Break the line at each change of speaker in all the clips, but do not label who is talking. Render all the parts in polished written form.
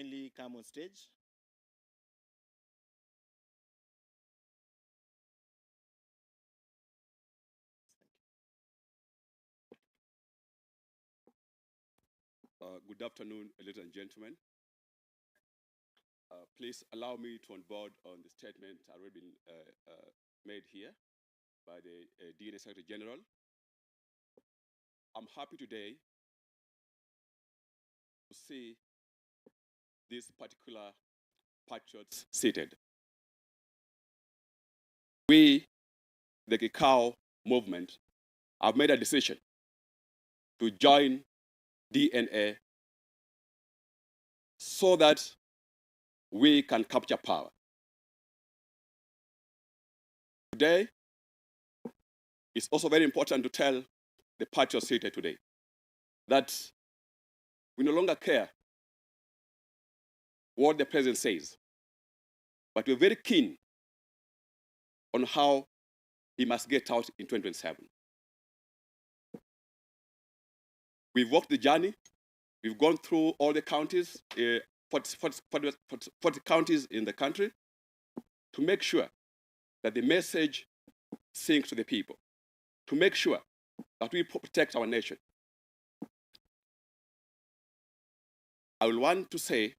kindly come on stage.
Good afternoon, ladies and gentlemen. Please allow me to onboard on the statement already been made here by the DNA Secretary General. I'm happy today to see these particular patriots seated. We, the Kikau movement, have made a decision to join DNA so that we can capture power. Today, it's also very important to tell the patriots seated today that we no longer care what the president says, but we're very keen on how he must get out in 2027. We've walked the journey. We've gone through all the counties, 40 counties in the country, to make sure that the message sinks to the people, to make sure that we protect our nation. I will want to say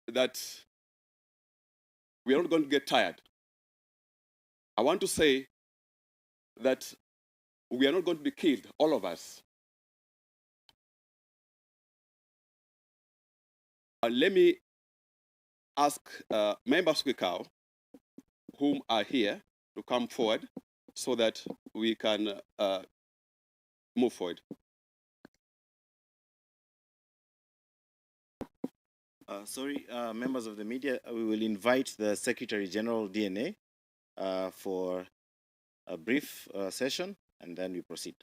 that we are not going to get tired. I want to say that we are not going to be killed, all of us. Let me ask members of Kikau whom are here to come forward so that we can move forward.
Sorry, members of the media, we will invite the Secretary General DNA for a brief session, and then we proceed.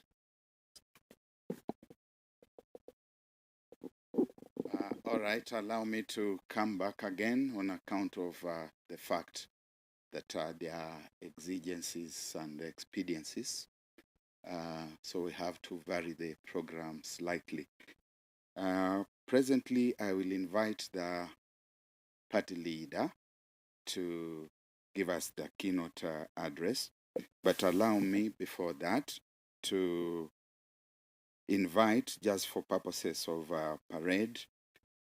All right, allow me to come back again on account of the fact that there are exigencies and expediencies. So we have to vary the program slightly. Presently, I will invite the party leader to give us the keynote address. But allow me before that to invite, just for purposes of parade,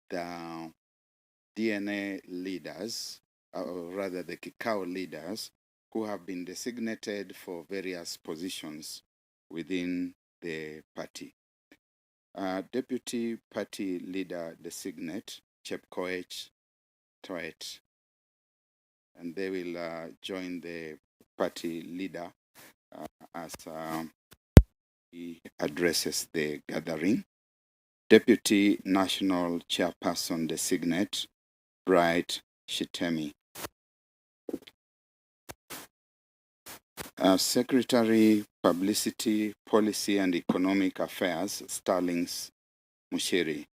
the DNA leaders, or rather the Kikau leaders, who have been designated for various positions within the party. Deputy Party Leader Designate, Chepkoech Toet, and they will join the party leader as he addresses the gathering. Deputy National Chairperson Designate, Bright Shitemi. Secretary, Publicity, Policy and Economic Affairs, Starlings Mushiri.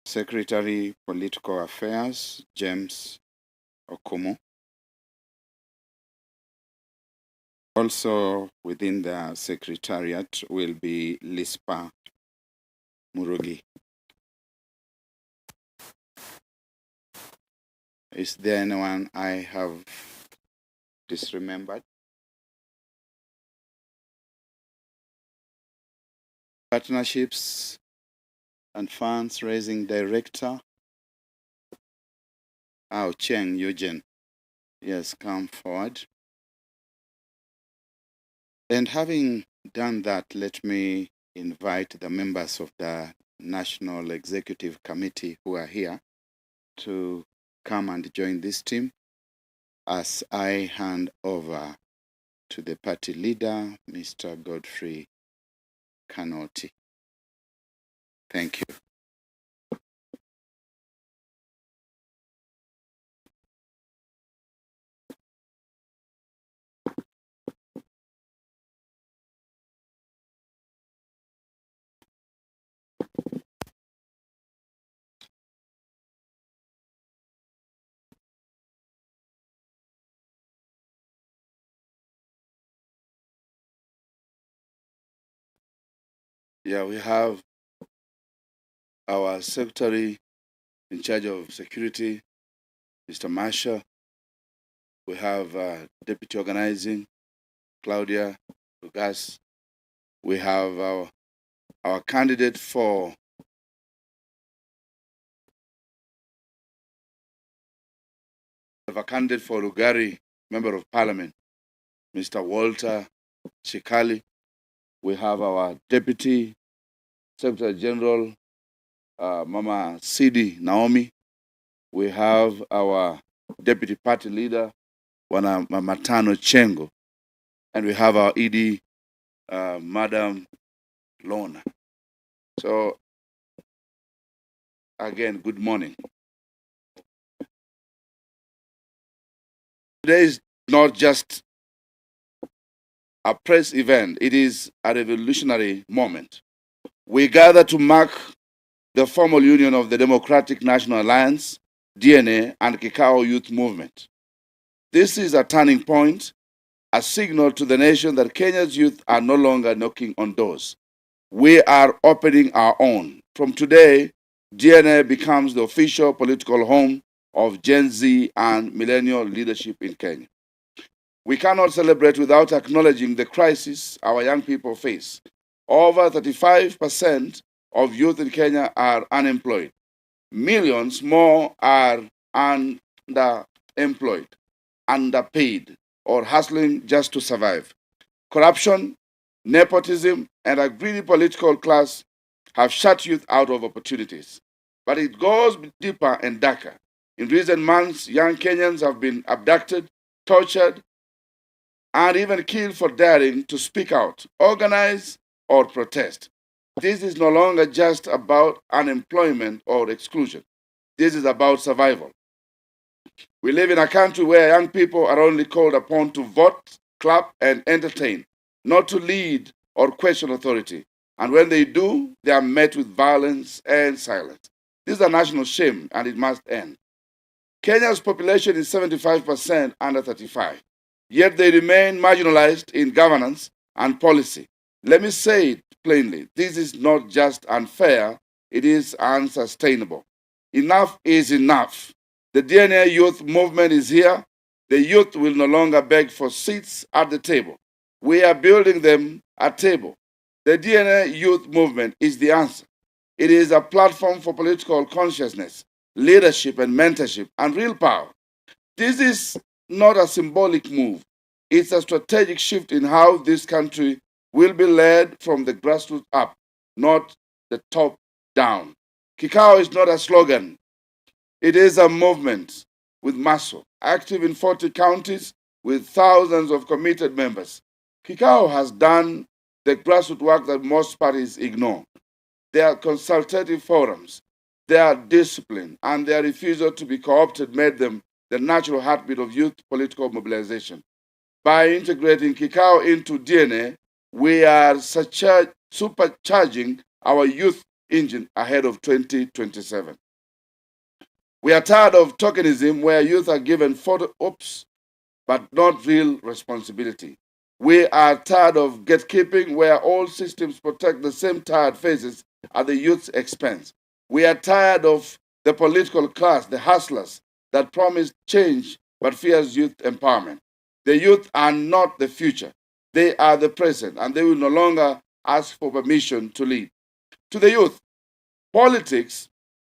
Secretary, Political Affairs, James Okumu. Also within the Secretariat will be Lispa Murugi. Is there anyone I have disremembered? Partnerships and Funds Raising Director, Cheng Eugene. Yes, come forward. And having done that, let me invite the members of the National Executive Committee who are here to come and join this team as I hand over to the party leader, Mr. Godfrey Kanoti. Thank you. Yeah, we have our secretary in charge of security, Mr. Masha. We have deputy organizing, Claudia Lugas. We have our candidate for Lugari, Member of Parliament, Mr. Walter Chikali. We have our Deputy Secretary General, Mama Sidi Naomi. We have our Deputy Party Leader, Wana Matano Chengo. And we have our ED, Madam Lona. So, again, good morning. Today is not just a press event, it is a revolutionary moment. We gather to mark the formal union of the Democratic National Alliance, DNA, and Kikao Youth Movement. This is a turning point, a signal to the nation that Kenya's youth are no longer knocking on doors. We are opening our own. From today, DNA becomes the official political home of Gen Z and millennial leadership in Kenya. We cannot celebrate without acknowledging the crisis our young people face. Over 35% of youth in Kenya are unemployed. Millions more are underemployed, underpaid, or hustling just to survive. Corruption, nepotism, and a greedy political class have shut youth out of opportunities. But it goes deeper and darker. In recent months, young Kenyans have been abducted, tortured, and even killed for daring to speak out, organize, or protest. This is no longer just about unemployment or exclusion. This is about survival. We live in a country where young people are only called upon to vote, clap, and entertain, not to lead or question authority. And when they do, they are met with violence and silence. This is a national shame, and it must end. Kenya's population is 75% under 35, yet they remain marginalized in governance and policy. Let me say it plainly, this is not just unfair, it is unsustainable. Enough is enough. The DNA youth movement is here. The youth will no longer beg for seats at the table. We are building them a table. The DNA youth movement is the answer. It is a platform for political consciousness, leadership and mentorship, and real power. This is not a symbolic move. It's a strategic shift in how this country will be led from the grassroots up, not the top down. Kikao is not a slogan. It is a movement with muscle, active in 40 counties with thousands of committed members. Kikao has done the grassroots work that most parties ignore. Their consultative forums, their discipline, and their refusal to be co-opted made them the natural heartbeat of youth political mobilization. By integrating Kikao into DNA, we are supercharging our youth engine ahead of 2027. We are tired of tokenism where youth are given photo ops but not real responsibility. We are tired of gatekeeping where all systems protect the same tired faces at the youth's expense. We are tired of the political class, the hustlers that promise change but fears youth empowerment. The youth are not the future. They are the present, and they will no longer ask for permission to lead. To the youth, politics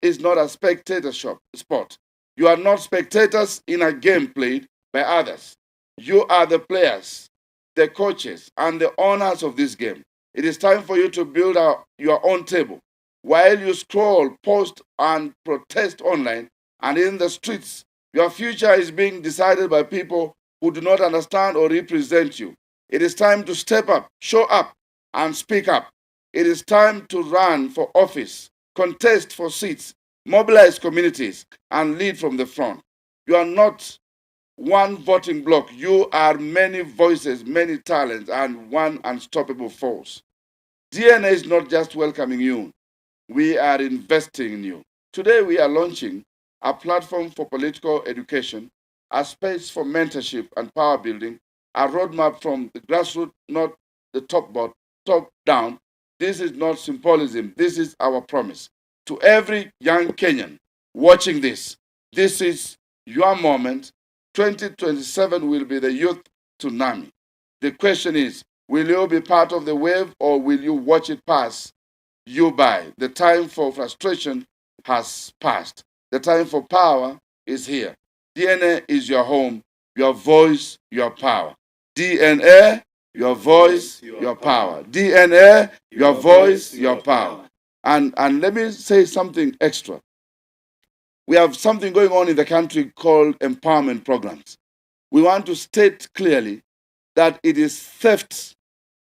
is not a sport. You are not spectators in a game played by others. You are the players, the coaches, and the owners of this game. It is time for you to build your own table. While you scroll, post, and protest online and in the streets, your future is being decided by people who do not understand or represent you. It is time to step up, show up, and speak up. It is time to run for office, contest for seats, mobilize communities, and lead from the front. You are not one voting block. You are many voices, many talents, and one unstoppable force. DNA is not just welcoming you, we are investing in you. Today, we are launching a platform for political education, a space for mentorship and power building, a roadmap from the grassroots, not the top down,
This is not symbolism. This is our promise. To every young Kenyan watching this, this is your moment. 2027 will be the youth tsunami. The question is, will you be part of the wave or will you watch it pass you by? The time for frustration has passed. The time for power is here. DNA is your home, your voice, your power. DNA, your voice, your power. DNA, your voice, your power. And let me say something extra. We have something going on in the country called empowerment programs. We want to state clearly that it is theft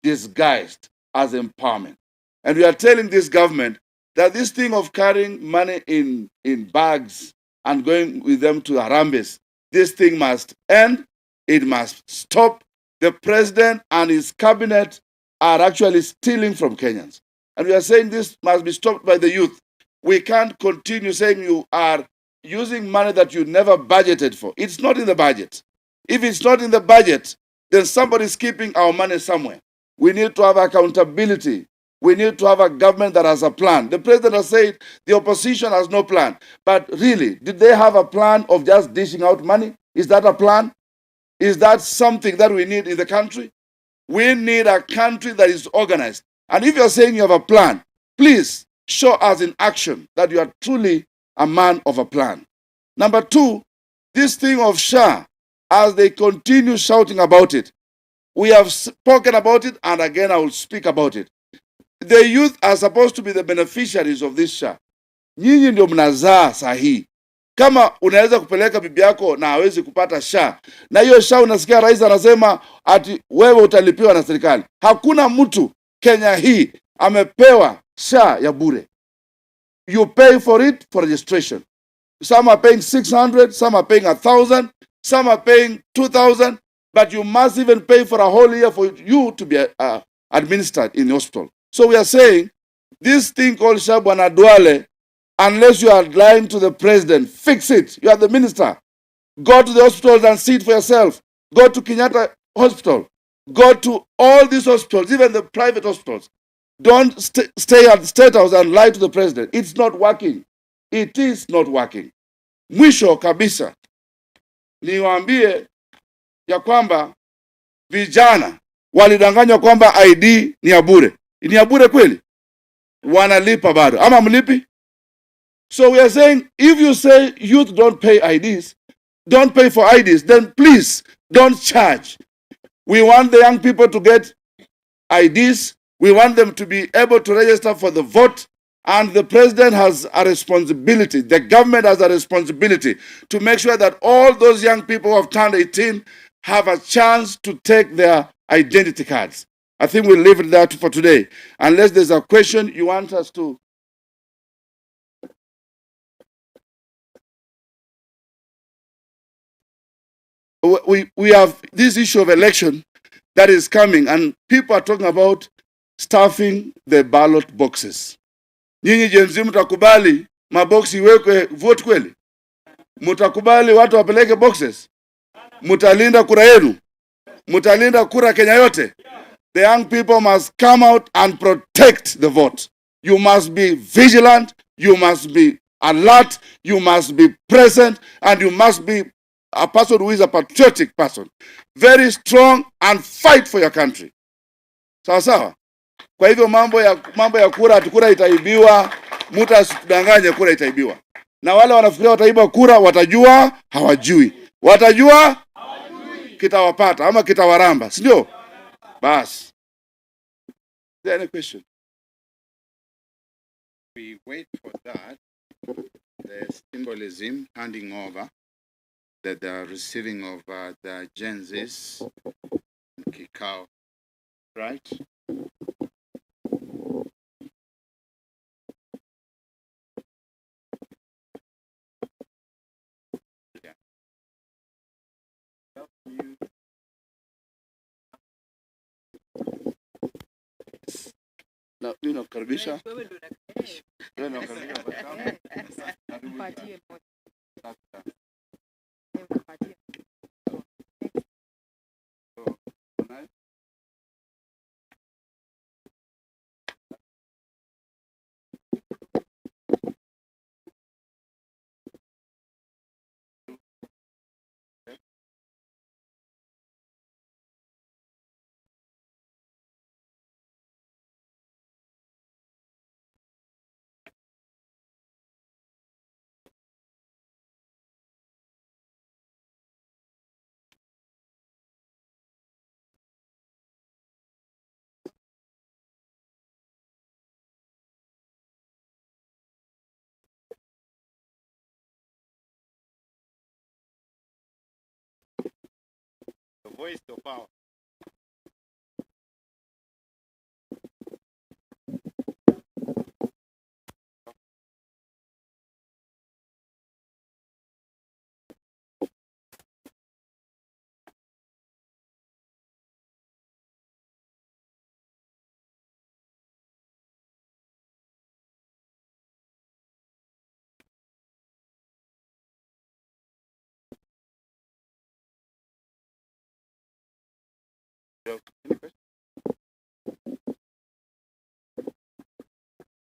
disguised as empowerment. And we are telling this government that this thing of carrying money in bags and going with them to Harambes, this thing must end. It must stop. The president and his cabinet are actually stealing from Kenyans. And we are saying this must be stopped by the youth. We can't continue saying you are using money that you never budgeted for. It's not in the budget. If it's not in the budget, then somebody's keeping our money somewhere. We need to have accountability. We need to have a government that has a plan. The president has said the opposition has no plan. But really, did they have a plan of just dishing out money? Is that a plan? Is that something that we need in the country? We need a country that is organized. And if you're saying you have a plan, please show us in action that you are truly a man of a plan. Number two, this thing of SHA, as they continue shouting about it, we have spoken about it, and again I will speak about it. The youth are supposed to be the beneficiaries of this SHA. Nyinyi ndio mnazaa sahihi. Kama unaweza kupeleka bibi yako na hawezi kupata SHA, na hiyo SHA unasikia rais anasema ati wewe utalipiwa na serikali. Hakuna mtu Kenya hii amepewa SHA ya bure. You pay for it for registration. Some are paying 600, some are paying 1,000, some are paying 2,000, but you must even pay for a whole year for you to be administered in the hospital. So we are saying this thing called SHA Bwana Duale, unless you are lying to the president, fix it. You are the minister. Go to the hospitals and see it for yourself. Go to Kenyatta Hospital. Go to all these hospitals, even the private hospitals. Don't stay at the State House and lie to the president. It's not working. It is not working. Mwisho kabisa, niwaambie ya kwamba vijana walidanganywa kwamba ID ni ya bure. Ni ya bure kweli? Wanalipa bado. Ama mlipi? So we are saying, if you say youth don't pay IDs, don't pay for IDs, then please don't charge. We want the young people to get IDs. We want them to be able to register for the vote. And the president has a responsibility, the government has a responsibility to make sure that all those young people who have turned 18 have a chance to take their identity cards. I think we'll leave it there for today. Unless there's a question you want us to. We have this issue of election that is coming, and people are talking about stuffing the ballot boxes. Nyinyi jenzi mtakubali maboksi iwekwe vote kweli? Mtakubali watu wapeleke boxes? Mtalinda kura yenu? Mtalinda kura Kenya yote? The young people must come out and protect the vote. You must be vigilant, you must be alert, you must be present, and you must be a person who is a patriotic person, very strong, and fight for your country. Sawa sawa? Kwa hivyo mambo ya kura itaibiwa, mtu asidanganye kura itaibiwa. Na wale wanafikiria wataiba kura watajua hawajui. Watajua kitawapata ama kitawaramba, si ndio? Bas. Is there any question?
We wait for that. The symbolism handing over that the receiving of the Gensis Kikao, right?
Na mimi nakukaribisha.
Your voice, your power.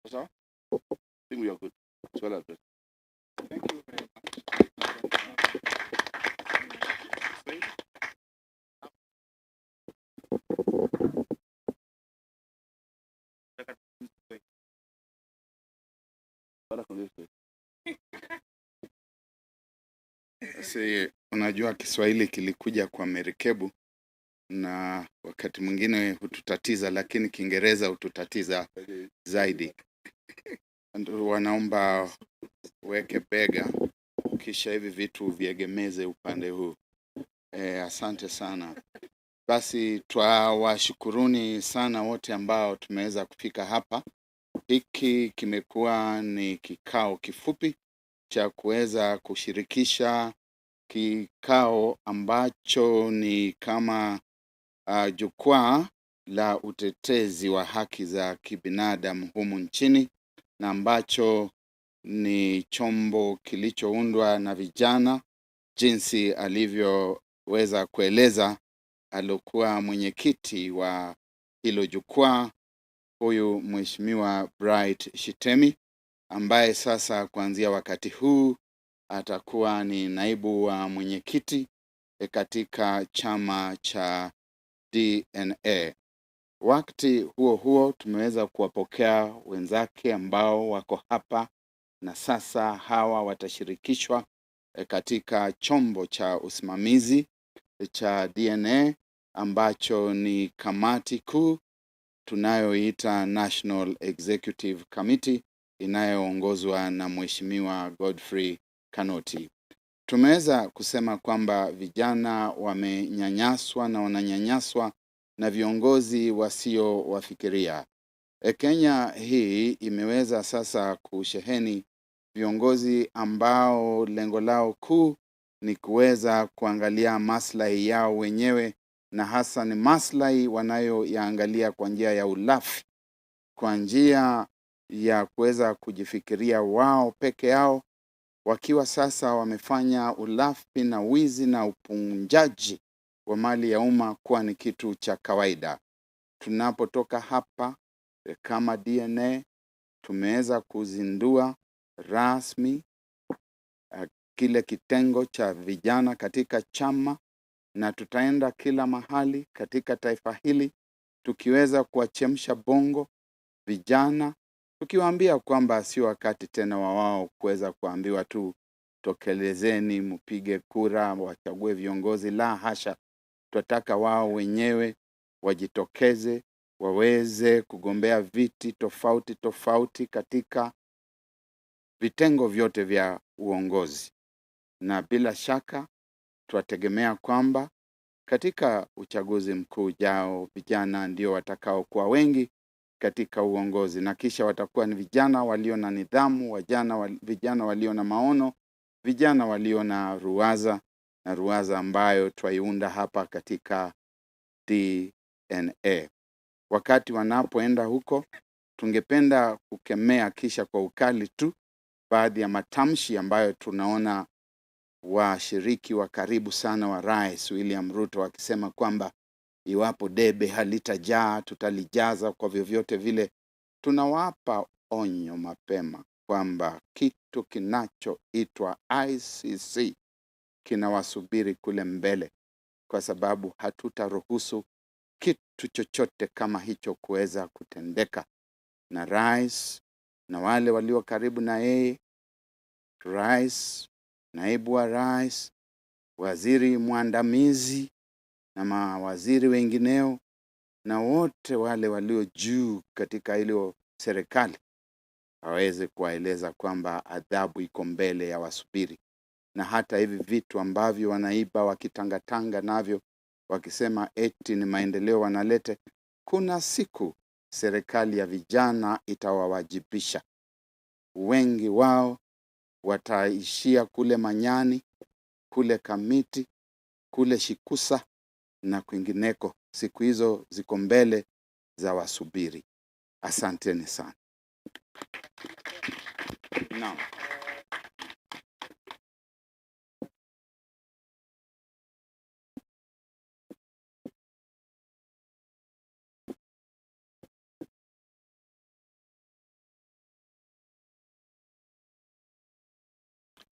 That's all? I think we are good. It's well addressed.
Thank you very much. Si unajua Kiswahili kilikuja kwa merekebu na wakati mwingine hututatiza, lakini Kiingereza hututatiza zaidi. Ndio wanaomba weke bega kisha hivi vitu viegemeze upande huu. Asante sana. Basi twawashukuruni sana wote ambao tumeweza kufika hapa. Hiki kimekuwa ni kikao kifupi cha kuweza kushirikisha kikao ambacho ni kama jukwaa la utetezi wa haki za kibinadamu humu nchini, na ambacho ni chombo kilichoundwa na vijana, jinsi alivyoweza kueleza alikuwa mwenyekiti wa hilo jukwaa, huyu Mheshimiwa Bright Shitemi, ambaye sasa kuanzia wakati huu atakuwa ni naibu wa mwenyekiti katika chama cha DNA. Wakati huo huo tumeweza kuwapokea wenzake ambao wako hapa, na sasa hawa watashirikishwa katika chombo cha usimamizi cha DNA ambacho ni kamati kuu tunayoita National Executive Committee inayoongozwa na Mheshimiwa Godfrey Kanoti. Tumeweza kusema kwamba vijana wamenyanyaswa na wananyanyaswa na viongozi wasiowafikiria. Kenya hii imeweza sasa kusheheni viongozi ambao lengo lao kuu ni kuweza kuangalia maslahi yao wenyewe, na hasa ni maslahi wanayoyaangalia kwa njia ya ulafi, kwa njia ya kuweza kujifikiria wao peke yao, wakiwa sasa wamefanya ulafi na wizi na upunjaji wa mali ya umma kuwa ni kitu cha kawaida. Tunapotoka hapa kama DNA tumeweza kuzindua rasmi kile kitengo cha vijana katika chama, na tutaenda kila mahali katika taifa hili tukiweza kuwachemsha bongo vijana, tukiwaambia kwamba sio wakati tena wa wao kuweza kuambiwa tu tokelezeni mpige kura wachague viongozi. La hasha, tunataka wao wenyewe wajitokeze waweze kugombea viti tofauti tofauti katika vitengo vyote vya uongozi, na bila shaka tuwategemea kwamba katika uchaguzi mkuu ujao vijana ndio watakao kuwa wengi katika uongozi, na kisha watakuwa ni vijana walio na nidhamu, vijana walio na maono, vijana walio na ruwaza ambayo twaiunda hapa katika DNA. Wakati wanapoenda huko, tungependa kukemea kisha kwa ukali tu baadhi ya matamshi ambayo tunaona washiriki wa karibu sana wa Rais William Ruto wakisema kwamba iwapo debe halitajaa tutalijaza kwa vyovyote vile. Tunawapa onyo mapema kwamba kitu kinachoitwa ICC kinawasubiri kule mbele, kwa sababu hatutaruhusu kitu chochote kama hicho kuweza kutendeka. Na rais na wale walio karibu na yeye, rais, naibu wa rais, waziri mwandamizi na mawaziri wengineo, na wote wale walio juu katika ile serikali, waweze kuwaeleza kwamba adhabu iko mbele ya wasubiri. Na hata hivi vitu ambavyo wanaiba wakitangatanga navyo wakisema eti ni maendeleo wanalete. Kuna siku serikali ya vijana itawawajibisha. Wengi wao wataishia kule Manyani, kule Kamiti, kule Shikusa na kwingineko. Siku hizo ziko mbele za wasubiri. Asanteni sana. Naam.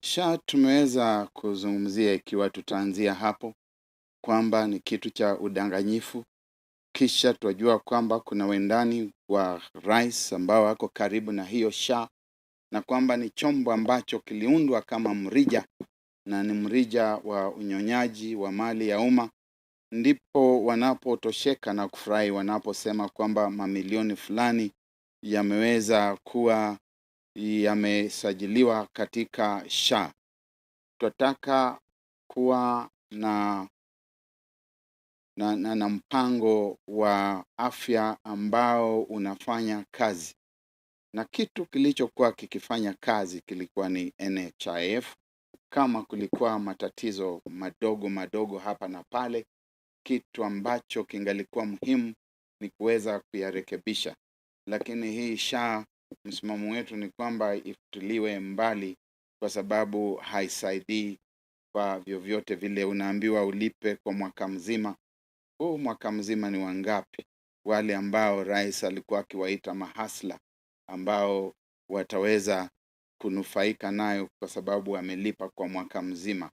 SHA tumeweza kuzungumzia, ikiwa tutaanzia hapo, kwamba ni kitu cha udanganyifu. Kisha tunajua kwamba kuna wendani wa rais ambao wako karibu na hiyo SHA, na kwamba ni chombo ambacho kiliundwa kama mrija, na ni mrija wa unyonyaji wa mali ya umma. Ndipo wanapotosheka na kufurahi wanaposema kwamba mamilioni fulani yameweza kuwa yamesajiliwa katika SHA. Tunataka kuwa na mpango wa afya ambao unafanya kazi, na kitu kilichokuwa kikifanya kazi kilikuwa ni NHIF. Kama kulikuwa matatizo madogo hapa na pale, kitu ambacho kingalikuwa muhimu ni kuweza kuyarekebisha. Lakini hii SHA, msimamo wetu ni kwamba ifutiliwe mbali, kwa sababu haisaidii kwa vyovyote vile. Unaambiwa ulipe kwa mwaka mzima. Huu mwaka mzima ni wangapi? Wale ambao rais alikuwa akiwaita mahasla, ambao wataweza kunufaika nayo kwa sababu wamelipa kwa mwaka mzima.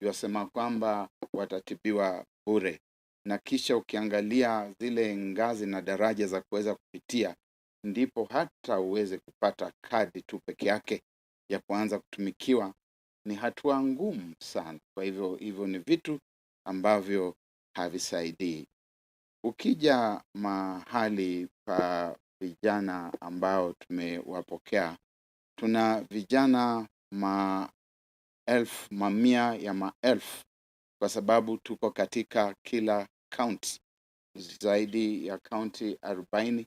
Yasema kwamba watatibiwa bure. Na kisha ukiangalia zile ngazi na daraja za kuweza kupitia, ndipo hata uweze kupata kadi tu peke yake ya kuanza kutumikiwa, ni hatua ngumu sana. Kwa hivyo ni vitu ambavyo havisaidii. Ukija mahali pa vijana ambao tumewapokea, tuna vijana mamia ya maelfu, kwa sababu tuko katika kila county. Zaidi ya county 40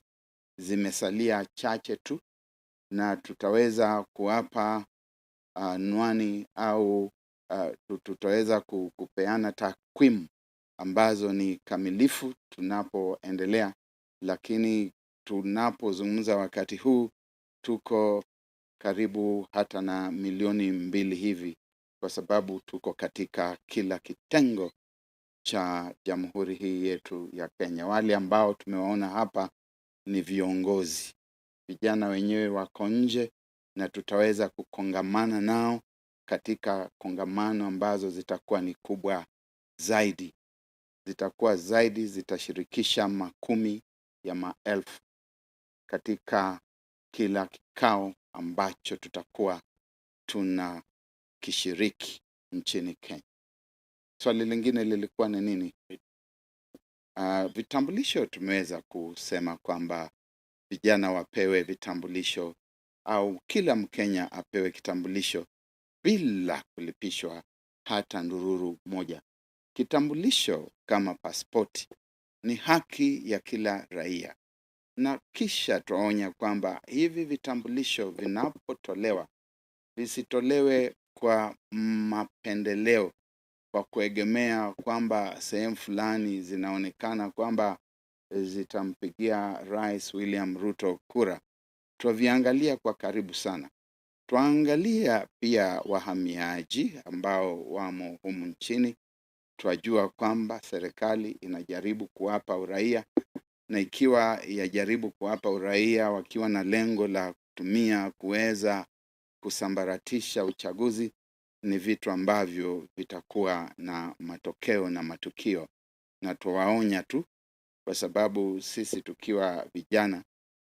zimesalia chache tu, na tutaweza kuwapa anwani au tutaweza kupeana takwimu ambazo ni kamilifu tunapoendelea. Lakini tunapozungumza wakati huu, tuko karibu hata na milioni 2 hivi, kwa sababu tuko katika kila kitengo cha jamhuri hii yetu ya Kenya. Wale ambao tumewaona hapa ni viongozi. Vijana wenyewe wako nje, na tutaweza kukongamana nao katika kongamano ambazo zitakuwa ni kubwa zaidi. Zitashirikisha makumi ya maelfu katika kila kikao ambacho tutakuwa tuna kishiriki nchini Kenya. Swali lingine lilikuwa ni nini? Vitambulisho. Tumeweza kusema kwamba vijana wapewe vitambulisho, au kila Mkenya apewe kitambulisho bila kulipishwa hata ndururu moja. Kitambulisho kama pasipoti ni haki ya kila raia, na kisha tuaonya kwamba hivi vitambulisho vinapotolewa, visitolewe kwa mapendeleo, kwa kuegemea kwamba sehemu fulani zinaonekana kwamba zitampigia Rais William Ruto kura. Tuviangalia kwa karibu sana. Tuangalia pia wahamiaji ambao wamo humu nchini. Twajua kwamba serikali inajaribu kuwapa uraia, na ikiwa yajaribu kuwapa uraia wakiwa na lengo la kutumia kuweza kusambaratisha uchaguzi, ni vitu ambavyo vitakuwa na matokeo na matukio. Na tuwaonya tu, kwa sababu sisi tukiwa vijana,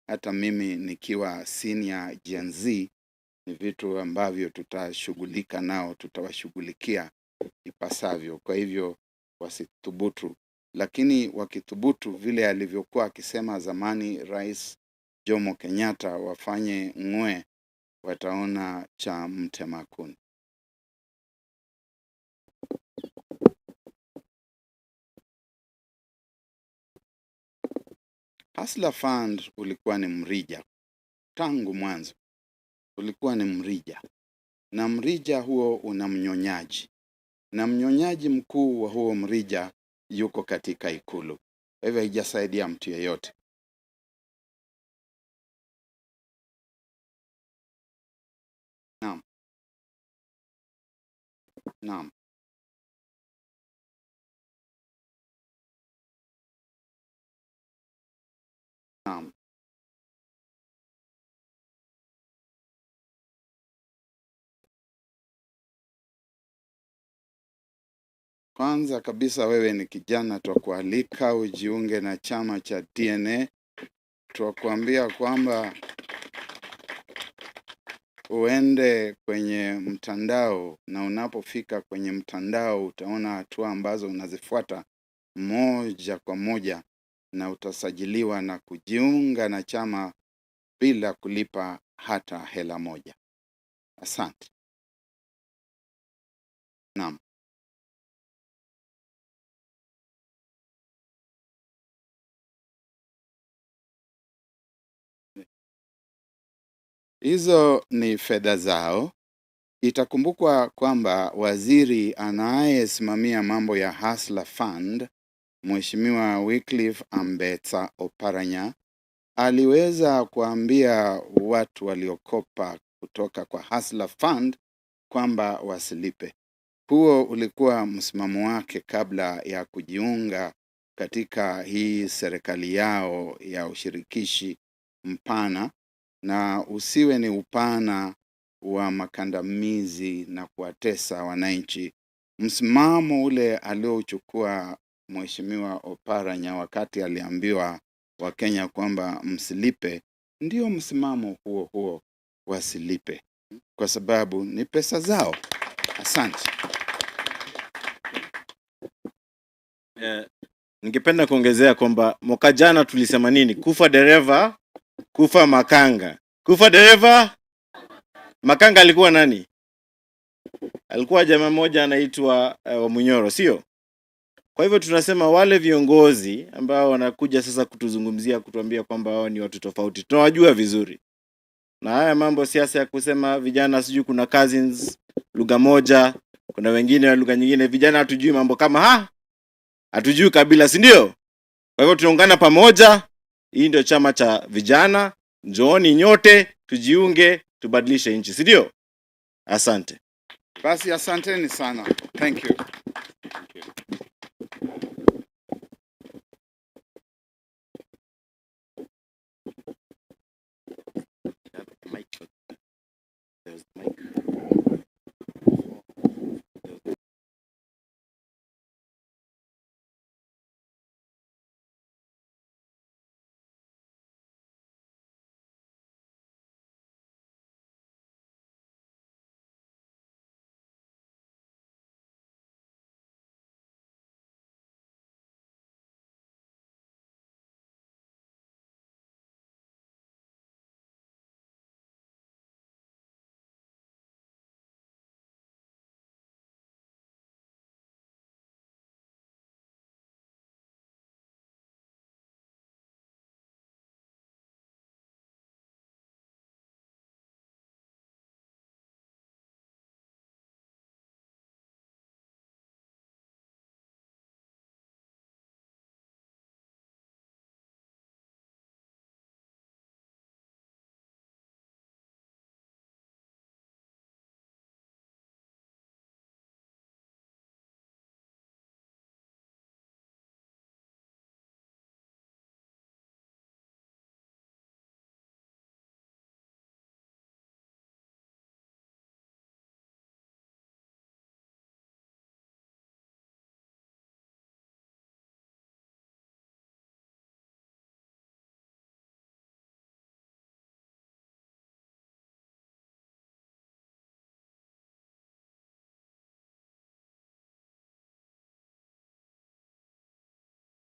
hata mimi nikiwa senior Gen Z, ni vitu ambavyo tutashughulika nao, tutawashughulikia ipasavyo. Kwa hivyo wasithubutu, lakini wakithubutu vile alivyokuwa akisema zamani Rais Jomo Kenyatta, wafanye ng'we, wataona cha mtema kuni. Hustler Fund ulikuwa ni mrija. Tangu mwanzo ulikuwa ni mrija. Na mrija huo una mnyonyaji. Na mnyonyaji mkuu wa huo mrija yuko katika Ikulu. Kwa hivyo haijasaidia mtu yeyote. Naam. Naam. Naam. Kwanza kabisa wewe ni kijana, twakualika ujiunge na chama cha DNA. Twakuambia kwamba uende kwenye mtandao, na unapofika kwenye mtandao utaona hatua ambazo unazifuata moja kwa moja, na utasajiliwa na kujiunga na chama bila kulipa hata hela moja. Asante. Naam. Hizo ni fedha zao. Itakumbukwa kwamba waziri anayesimamia mambo ya Hustler Fund, Mheshimiwa Wycliffe Ambetsa Oparanya, aliweza kuambia watu waliokopa kutoka kwa Hustler Fund kwamba wasilipe. Huo ulikuwa msimamo wake kabla ya kujiunga katika hii serikali yao ya ushirikishi mpana, na usiwe ni upana wa makandamizi na kuwatesa wananchi. Msimamo ule aliochukua Mheshimiwa Oparanya wakati aliambiwa Wakenya kwamba msilipe, ndio msimamo huo huo, wasilipe, kwa sababu ni pesa zao. Asante.
Ningependa kuongezea kwamba mwaka jana tulisema nini? Kufa dereva, kufa makanga. Kufa dereva, makanga alikuwa nani? Alikuwa jamaa mmoja anaitwa wa Munyoro, sio? Kwa hivyo tunasema wale viongozi ambao wanakuja sasa kutuzungumzia, kutuambia kwamba wao ni watu tofauti, tunawajua vizuri. Na haya mambo siasa ya kusema vijana sijui kuna cousins lugha moja, kuna wengine wa lugha nyingine, vijana hatujui mambo kama hatujui kabila, si ndio? Kwa hivyo tunaungana pamoja. Hii ndio chama cha vijana. Njooni nyote tujiunge, tubadilishe nchi, si ndio? Asante.
Basi asanteni sana. Thank you.